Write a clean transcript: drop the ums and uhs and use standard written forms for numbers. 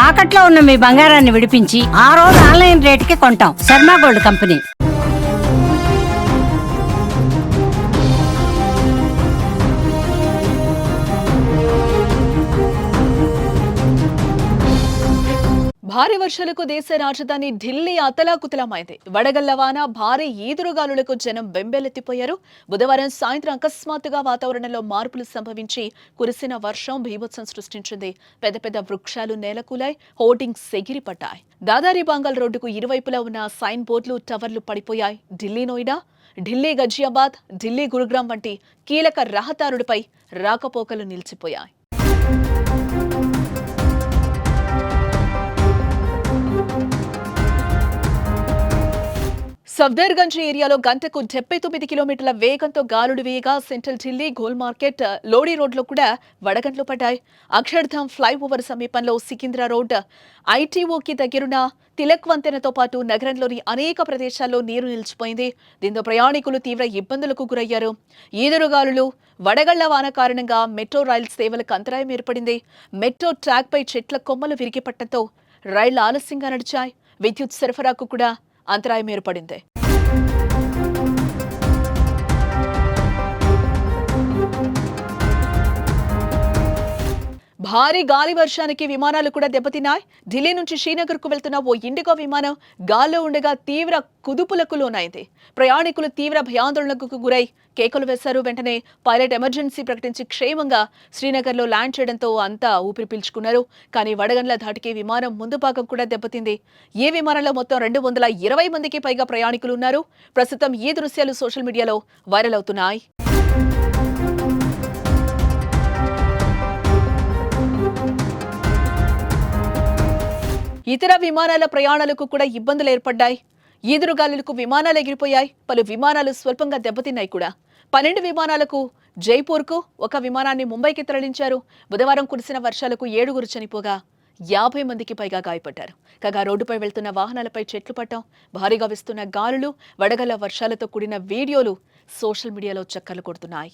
తాకట్లో ఉన్న మీ బంగారాన్ని విడిపించి ఆ రోజు ఆన్లైన్ రేటుకి కొంటాం. Sharma gold company. భారీ వర్షాలకు దేశ రాజధాని ఢిల్లీ అతలాకుతలమైంది. వడగళ్ల వాన, భారీ ఈదురుగాలులకు జనం బెంబేలెత్తిపోయారు. బుధవారం సాయంత్రం అకస్మాత్తుగా వాతావరణంలో మార్పులు సంభవించి కురిసిన వర్షం బీభత్సం సృష్టించింది. పెద్ద పెద్ద వృక్షాలు నేలకూలాయి, హోర్డింగ్స్ ఎగిరిపడ్డాయి. దాదారి బాంగల్ రోడ్డుకు ఇరువైపులా ఉన్న సైన్ బోర్డులు, టవర్లు పడిపోయాయి. ఢిల్లీ నోయిడా, ఢిల్లీ గజియాబాద్, ఢిల్లీ గురుగ్రామ్ వంటి కీలక రహదారులపై రాకపోకలు నిలిచిపోయాయి. సఫ్దర్గంజ్ ఏరియాలో గంటకు 79 కిలోమీటర్ల వేగంతో గాలులు వేయగా central Delhi, goal market, Lodi రోడ్లో కూడా వడగండ్లు పడ్డాయి. అక్షర్ధామ్ ఫ్లైఓవర్ సమీపంలో సికింద్రా రోడ్, ఐటీఓకి దగ్గరున్న తిలక్ వంతెనతో పాటు నగరంలోని అనేక ప్రదేశాల్లో నీరు నిలిచిపోయింది. దీంతో ప్రయాణికులు తీవ్ర ఇబ్బందులకు గురయ్యారు. ఈదురుగాలులు, వడగళ్ల వాన కారణంగా మెట్రో రైల్ సేవలకు అంతరాయం ఏర్పడింది. మెట్రో ట్రాక్పై చెట్ల కొమ్మలు విరిగిపట్టడంతో రైళ్లు ఆలస్యంగా నడిచాయి. విద్యుత్ సరఫరాకు కూడా అంతరాయం ఏర్పడింది. భారీ గాలి వర్షానికి విమానాలు కూడా దెబ్బతిన్నాయి. ఢిల్లీ నుంచి శ్రీనగర్ కు వెళ్తున్న ఓ ఇండిగో విమానం గాల్లో ఉండగా తీవ్ర కుదుపులకు లోనైంది. ప్రయాణికులు తీవ్ర భయాందోళనకు గురై కేకలు వేశారు. వెంటనే పైలట్ ఎమర్జెన్సీ ప్రకటించి క్షేమంగా శ్రీనగర్లో ల్యాండ్ చేయడంతో అంతా ఊపిరి పీల్చుకున్నారు. కానీ వడగండ్ల ధాటికి విమానం ముందు భాగం కూడా దెబ్బతింది. ఈ విమానంలో మొత్తం 220 మందికి పైగా ప్రయాణికులు ఉన్నారు. ప్రస్తుతం ఈ దృశ్యాలు సోషల్ మీడియాలో వైరల్ అవుతున్నాయి. ఇతర విమానాల ప్రయాణాలకు కూడా ఇబ్బందులు ఏర్పడ్డాయి. ఈదురుగాలులకు విమానాలు ఎగిరిపోయాయి. పలు విమానాలు స్వల్పంగా దెబ్బతిన్నాయి కూడా. 12 విమానాలకు జైపూర్కు, ఒక విమానాన్ని ముంబైకి తరలించారు. బుధవారం కురిసిన వర్షాలకు 7 చనిపోగా 50 మందికి పైగా గాయపడ్డారు. కాగా రోడ్డుపై వెళ్తున్న వాహనాలపై చెట్లు పడ్డం, భారీగా వీస్తున్న గాలులు, వడగళ్ల వర్షాలతో కూడిన వీడియోలు సోషల్ మీడియాలో చక్కర్లు కొడుతున్నాయి.